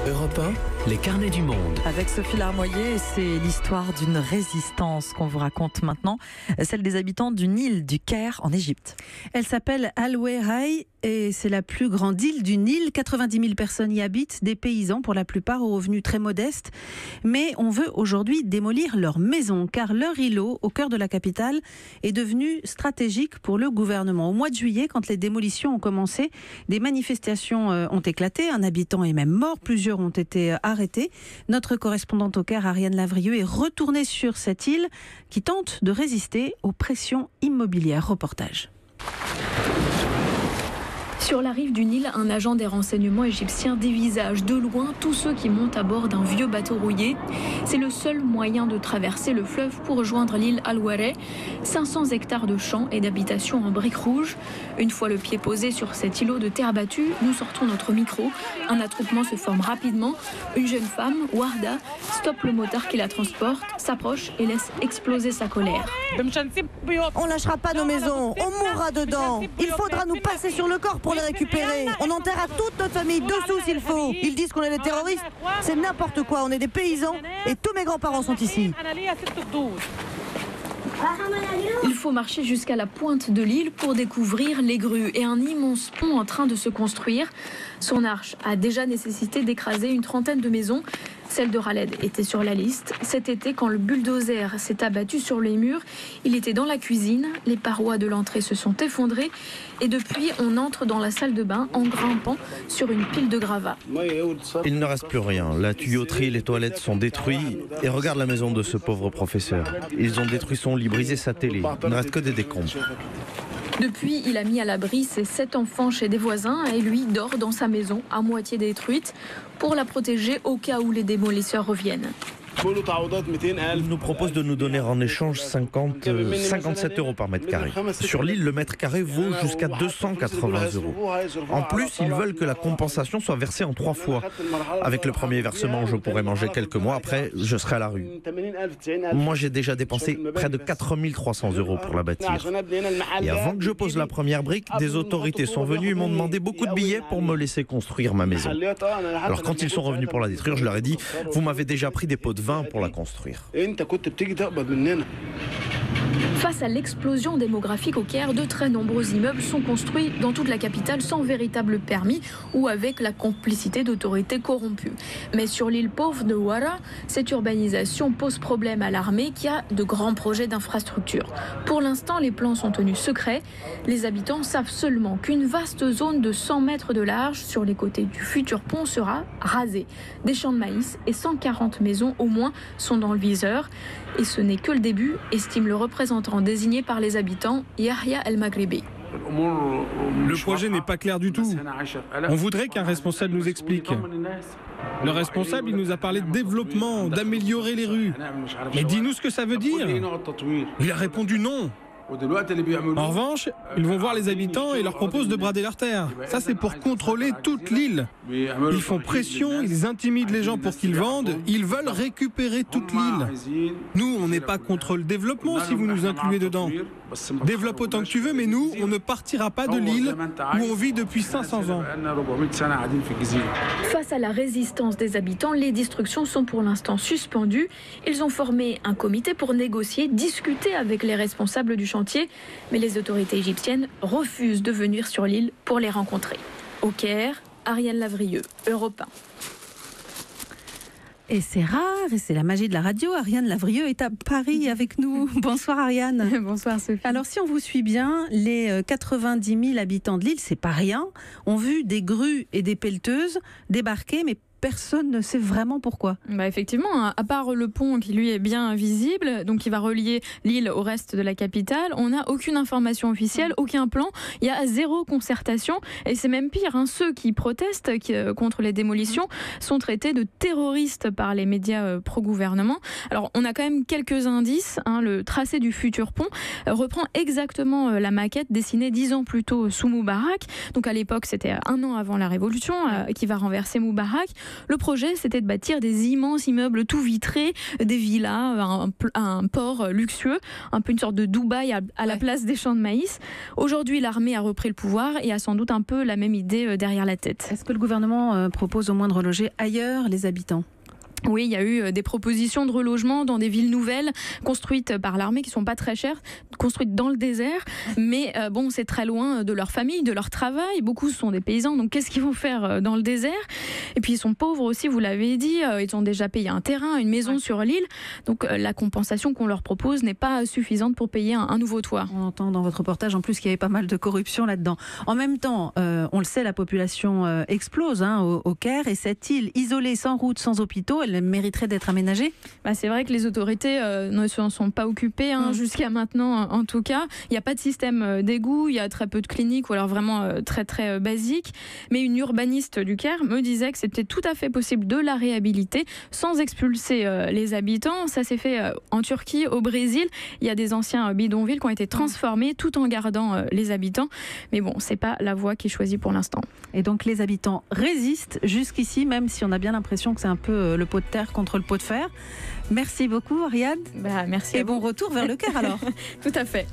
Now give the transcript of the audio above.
Europe 1, les carnets du monde. Avec Sophie Larmoyer, c'est l'histoire d'une résistance qu'on vous raconte maintenant, celle des habitants d'une île du Caire en Égypte. Elle s'appelle Al-Wehai et c'est la plus grande île du Nil. 90 000 personnes y habitent, des paysans pour la plupart aux revenus très modestes. Mais on veut aujourd'hui démolir leur maison car leur îlot, au cœur de la capitale, est devenu stratégique pour le gouvernement. Au mois de juillet, quand les démolitions ont commencé, des manifestations ont éclaté. Un habitant est même mort, plusieurs ont été arrêtés. Notre correspondante au Caire, Ariane Lavrieux, est retournée sur cette île qui tente de résister aux pressions immobilières. Reportage. Sur la rive du Nil, un agent des renseignements égyptiens dévisage de loin tous ceux qui montent à bord d'un vieux bateau rouillé. C'est le seul moyen de traverser le fleuve pour rejoindre l'île Al-Wehai. 500 hectares de champs et d'habitations en briques rouges. Une fois le pied posé sur cet îlot de terre battue, nous sortons notre micro. Un attroupement se forme rapidement. Une jeune femme, Warda, stoppe le motard qui la transporte, s'approche et laisse exploser sa colère. On lâchera pas nos maisons, on mourra dedans. Il faudra nous passer sur le corps pour les récupérer. On enterrera toute notre famille dessous s'il faut. Ils disent qu'on est des terroristes. C'est n'importe quoi, on est des paysans et tous mes grands-parents sont ici. Il faut marcher jusqu'à la pointe de l'île pour découvrir les grues et un immense pont en train de se construire. Son arche a déjà nécessité d'écraser une trentaine de maisons. Celle de Khaled était sur la liste. Cet été, quand le bulldozer s'est abattu sur les murs, il était dans la cuisine. Les parois de l'entrée se sont effondrées. Et depuis, on entre dans la salle de bain en grimpant sur une pile de gravats. Il ne reste plus rien. La tuyauterie, les toilettes sont détruites. Et regarde la maison de ce pauvre professeur. Ils ont détruit son lit, brisé sa télé. Il ne reste que des décombres. Depuis, il a mis à l'abri ses 7 enfants chez des voisins et lui dort dans sa maison à moitié détruite pour la protéger au cas où les démolisseurs reviennent. Il nous propose de nous donner en échange 57 euros par mètre carré. Sur l'île, le mètre carré vaut jusqu'à 280 euros. En plus, ils veulent que la compensation soit versée en 3 fois. Avec le premier versement, je pourrais manger quelques mois. Après, je serai à la rue. Moi, j'ai déjà dépensé près de 4 300 euros pour la bâtir. Et avant que je pose la première brique, des autorités sont venues et m'ont demandé beaucoup de billets pour me laisser construire ma maison. Alors quand ils sont revenus pour la détruire, je leur ai dit « Vous m'avez déjà pris des pots de vin pour la construire ». Face à l'explosion démographique au Caire, de très nombreux immeubles sont construits dans toute la capitale sans véritable permis ou avec la complicité d'autorités corrompues. Mais sur l'île pauvre de Wara, cette urbanisation pose problème à l'armée qui a de grands projets d'infrastructure. Pour l'instant, les plans sont tenus secrets. Les habitants savent seulement qu'une vaste zone de 100 mètres de large sur les côtés du futur pont sera rasée. Des champs de maïs et 140 maisons au moins sont dans le viseur. Et ce n'est que le début, estime le représentant désigné par les habitants, Yahya El-Maghribi. Le projet n'est pas clair du tout. On voudrait qu'un responsable nous explique. Le responsable, il nous a parlé de développement, d'améliorer les rues. Mais dis-nous ce que ça veut dire. Il a répondu non. En revanche, ils vont voir les habitants et leur proposent de brader leurs terres. Ça, c'est pour contrôler toute l'île. Ils font pression, ils intimident les gens pour qu'ils vendent. Ils veulent récupérer toute l'île. Nous, on n'est pas contre le développement si vous nous incluez dedans. Développe autant que tu veux, mais nous, on ne partira pas de l'île où on vit depuis 500 ans. Face à la résistance des habitants, les destructions sont pour l'instant suspendues. Ils ont formé un comité pour négocier, discuter avec les responsables du chantier, mais les autorités égyptiennes refusent de venir sur l'île pour les rencontrer. Au Caire, Ariane Lavrieux, Europe 1. Et c'est rare, et c'est la magie de la radio. Ariane Lavrieux est à Paris avec nous. Bonsoir Ariane. Bonsoir Sophie. Alors si on vous suit bien, les 90 000 habitants de l'île, c'est pas rien, ont vu des grues et des pelleteuses débarquer, mais personne ne sait vraiment pourquoi. Effectivement, à part le pont qui lui est bien visible, donc qui va relier l'île au reste de la capitale, on n'a aucune information officielle, aucun plan, il y a 0 concertation et c'est même pire, ceux qui protestent contre les démolitions sont traités de terroristes par les médias pro-gouvernement. Alors on a quand même quelques indices, le tracé du futur pont reprend exactement la maquette dessinée 10 ans plus tôt sous Moubarak, donc à l'époque c'était 1 an avant la révolution qui va renverser Moubarak. Le projet, c'était de bâtir des immenses immeubles tout vitrés, des villas, un port luxueux, un peu une sorte de Dubaï à la place des champs de maïs. Aujourd'hui, l'armée a repris le pouvoir et a sans doute un peu la même idée derrière la tête. Est-ce que le gouvernement propose au moins de reloger ailleurs les habitants ? Oui, il y a eu des propositions de relogement dans des villes nouvelles construites par l'armée qui ne sont pas très chères, construites dans le désert. Mais bon, c'est très loin de leur famille, de leur travail. Beaucoup sont des paysans, donc qu'est-ce qu'ils vont faire dans le désert ? Et puis ils sont pauvres aussi, vous l'avez dit. Ils ont déjà payé un terrain, une maison sur l'île. Donc la compensation qu'on leur propose n'est pas suffisante pour payer un nouveau toit. On entend dans votre reportage en plus qu'il y avait pas mal de corruption là-dedans. En même temps, on le sait, la population explose au Caire. Et cette île isolée, sans route, sans hôpitaux, elle mériterait d'être aménagée ? C'est vrai que les autorités ne s'en sont pas occupées jusqu'à maintenant, en tout cas. Il n'y a pas de système d'égout, il y a très peu de cliniques, ou alors vraiment très très basique. Mais une urbaniste du Caire me disait que c'était tout à fait possible de la réhabiliter sans expulser les habitants. Ça s'est fait en Turquie, au Brésil. Il y a des anciens bidonvilles qui ont été transformés tout en gardant les habitants. Mais bon, c'est pas la voie qui est choisie pour l'instant. Et donc les habitants résistent jusqu'ici, même si on a bien l'impression que c'est un peu le pot de terre contre le pot de fer. Merci beaucoup, Ariane. Merci. Et bon retour vers le Caire alors. Tout à fait.